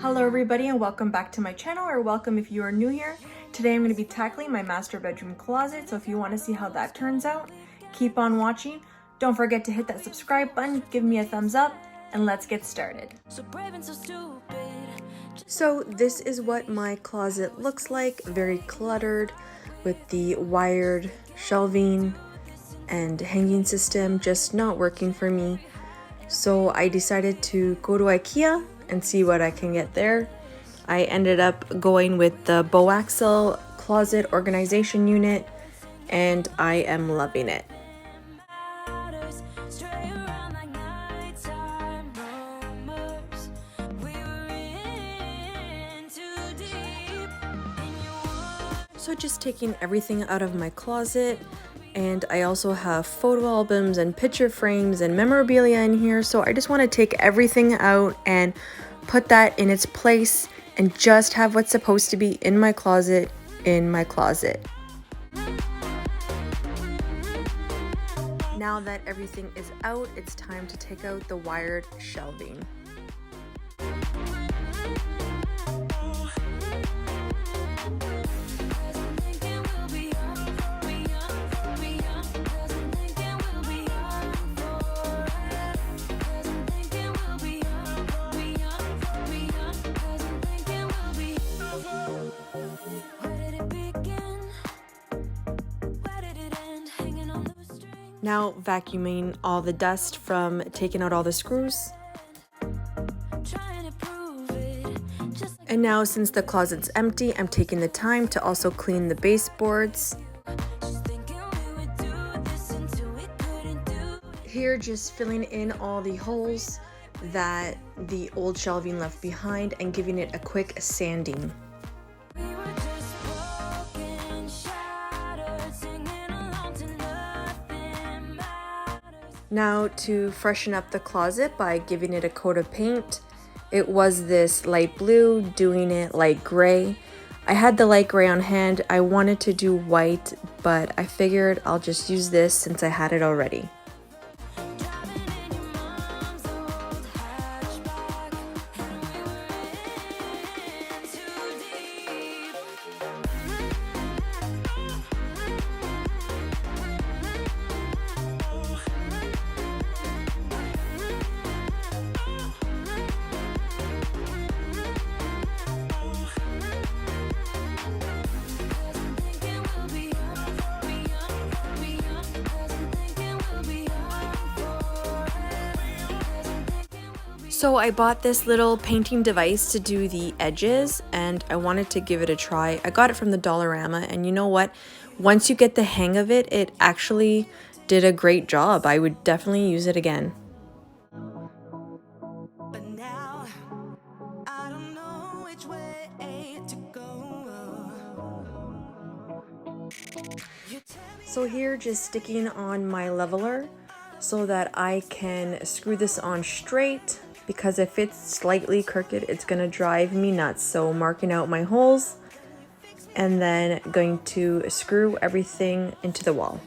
Hello everybody and welcome back to my channel, or welcome if you are new here. Today I'm going to be tackling my master bedroom closet, so if you want to see how that turns out, keep on watching. Don't forget to hit that subscribe button, give me a thumbs up, and let's get started. So this is what my closet looks like, very cluttered with the wired shelving and hanging system just not working for me. So I decided to go to IKEA and see what I can get there. I ended up going with the Boaxel closet organization unit, and I am loving it. So just taking everything out of my closet, and I also have photo albums and picture frames and memorabilia in here, so I just want to take everything out and put that in its place and just have what's supposed to be in my closet in my closet. Now that everything is out, it's time to take out the wired shelving. Now vacuuming all the dust from taking out all the screws. And now since the closet's empty, I'm taking the time to also clean the baseboards. Here just filling in all the holes that the old shelving left behind and giving it a quick sanding. Now to freshen up the closet by giving it a coat of paint. It was this light blue, doing it light gray. I had the light gray on hand. I wanted to do white, but I figured I'll just use this since I had it already. So I bought this little painting device to do the edges, and I wanted to give it a try. I got it from the Dollarama, and you know what? Once you get the hang of it, it actually did a great job. I would definitely use it again. So here, just sticking on my leveler so that I can screw this on straight, because if it's slightly crooked, it's gonna drive me nuts. So marking out my holes and then going to screw everything into the wall.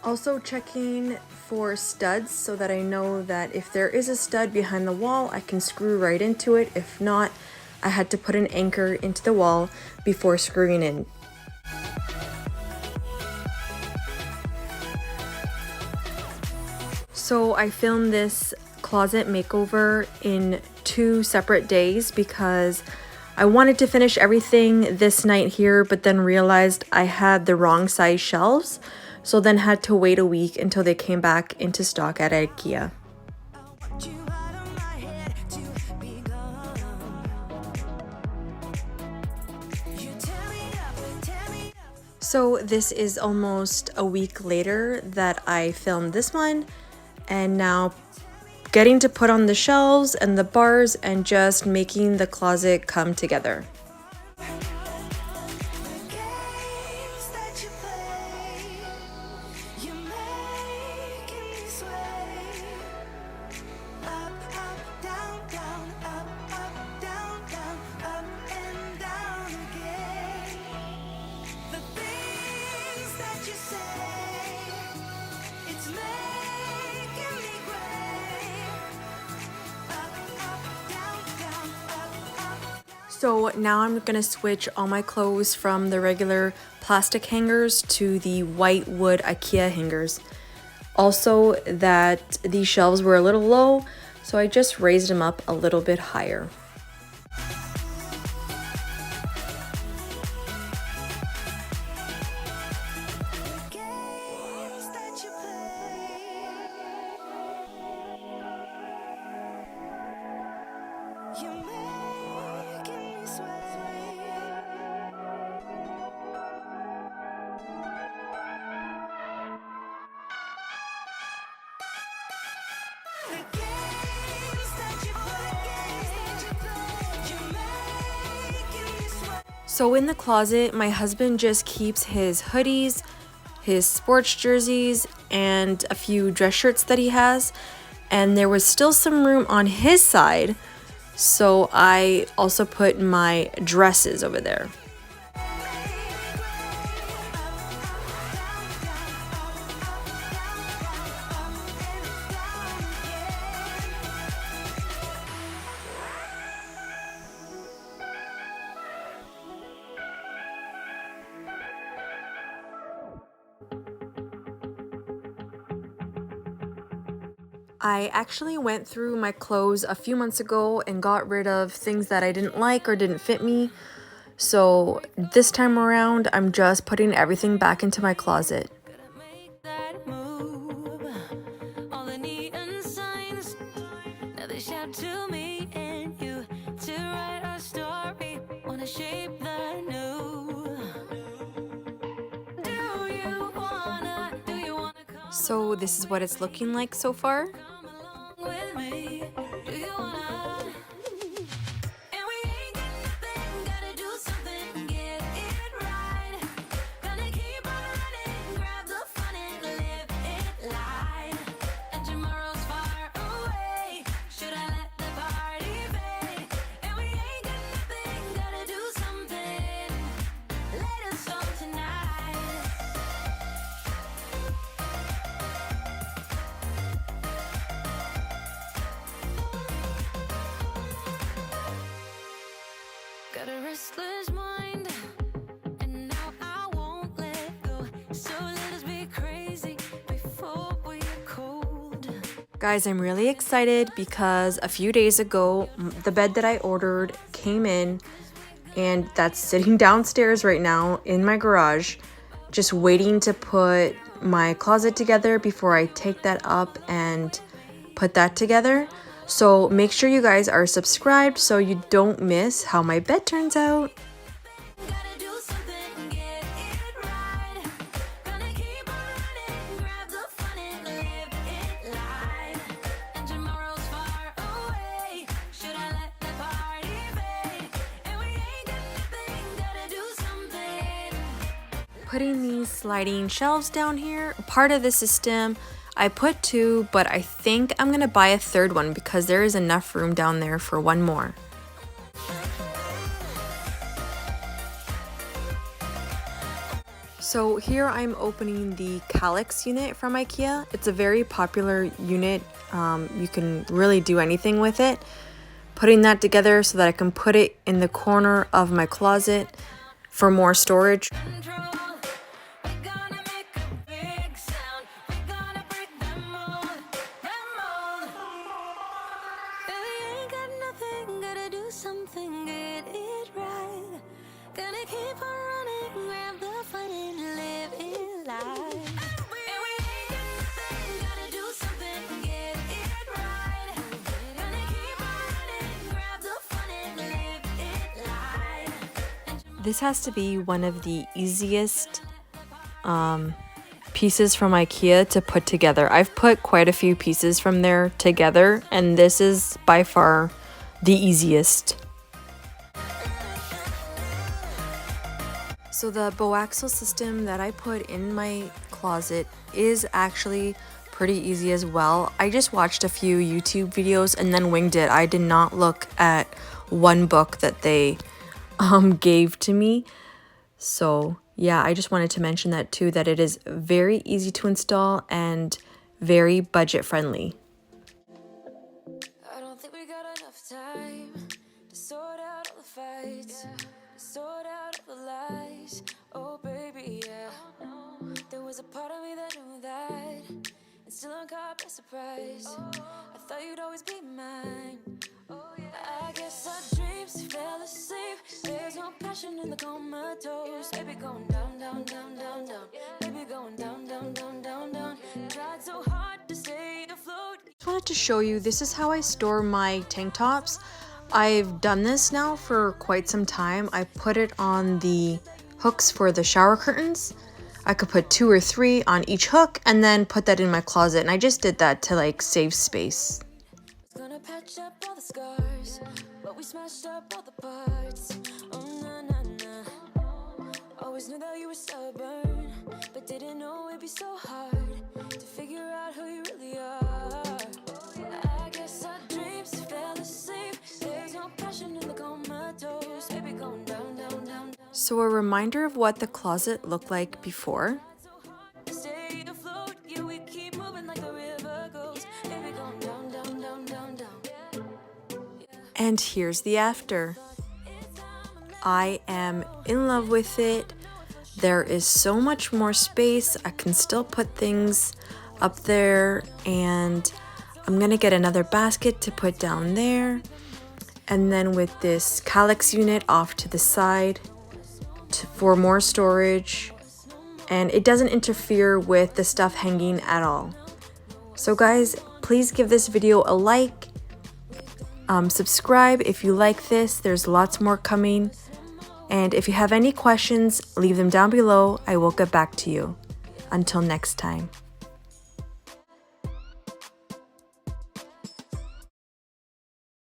Also checking for studs so that I know that if there is a stud behind the wall, I can screw right into it. If not, I had to put an anchor into the wall before screwing in. So I filmed this closet makeover in 2 separate days because I wanted to finish everything this night here, but then realized I had the wrong size shelves. So then had to wait a week until they came back into stock at IKEA. So this is almost a week later that I filmed this one, and now getting to put on the shelves and the bars and just making the closet come together. So now I'm gonna switch all my clothes from the regular plastic hangers to the white wood IKEA hangers. Also, that these shelves were a little low, so I just raised them up a little bit higher. So in the closet, my husband just keeps his hoodies, his sports jerseys, and a few dress shirts that he has. And there was still some room on his side, so I also put my dresses over there. I actually went through my clothes a few months ago and got rid of things that I didn't like or didn't fit me. So this time around, I'm just putting everything back into my closet. So this is what it's looking like so far. Got a restless mind, and now I won't let go. So let us be crazy before we're cold. Guys, I'm really excited because a few days ago, the bed that I ordered came in, and that's sitting downstairs right now in my garage, just waiting to put my closet together before I take that up and put that together. So make sure you guys are subscribed so you don't miss how my bed turns out. Putting these sliding shelves down here, part of the system, I put 2, but I think I'm gonna buy a 3rd one because there is enough room down there for 1 more. So here I'm opening the Calyx unit from IKEA. It's a very popular unit. You can really do anything with it. Putting that together so that I can put it in the corner of my closet for more storage. This has to be one of the easiest pieces from IKEA to put together. I've put quite a few pieces from there together, and this is by far the easiest. So the Boaxel system that I put in my closet is actually pretty easy as well. I just watched a few YouTube videos and then winged it. I did not look at one book that they gave to me. So yeah, I just wanted to mention that too, that it is very easy to install and very budget friendly. I don't think we got enough time to sort out all the fights. scars. I thought you'd always be mine. I guess our dreams fell asleep. There's no passion in the comatose. Baby going down, down, down, down, down. Baby going down, down, down, down, down. Tried so hard to stay afloat. Just wanted to show you, this is how I store my tank tops. I've done this now for quite some time. I put it on the hooks for the shower curtains. I could put 2 or 3 on each hook and then put that in my closet, and I just did that to like save space. Gonna patch up all the scars, but we smashed up all the parts. Oh na na na. Always knew that you were stubborn, but didn't know it'd be so hard to figure out who you really are. I guess our dreams fell asleep. There's no passion in the comatose. Baby going down, down, down. So a reminder of what the closet looked like before. Stay afloat, yeah, we keep moving like the river goes. Baby going down, down, down, down, down. And here's the after. I am in love with it. There is so much more space. I can still put things up there, and I'm gonna get another basket to put down there. And then with this calyx unit off to the side for more storage. And it doesn't interfere with the stuff hanging at all. So guys, please give this video a like. Subscribe if you like this. There's lots more coming. And if you have any questions, leave them down below. I will get back to you. Until next time.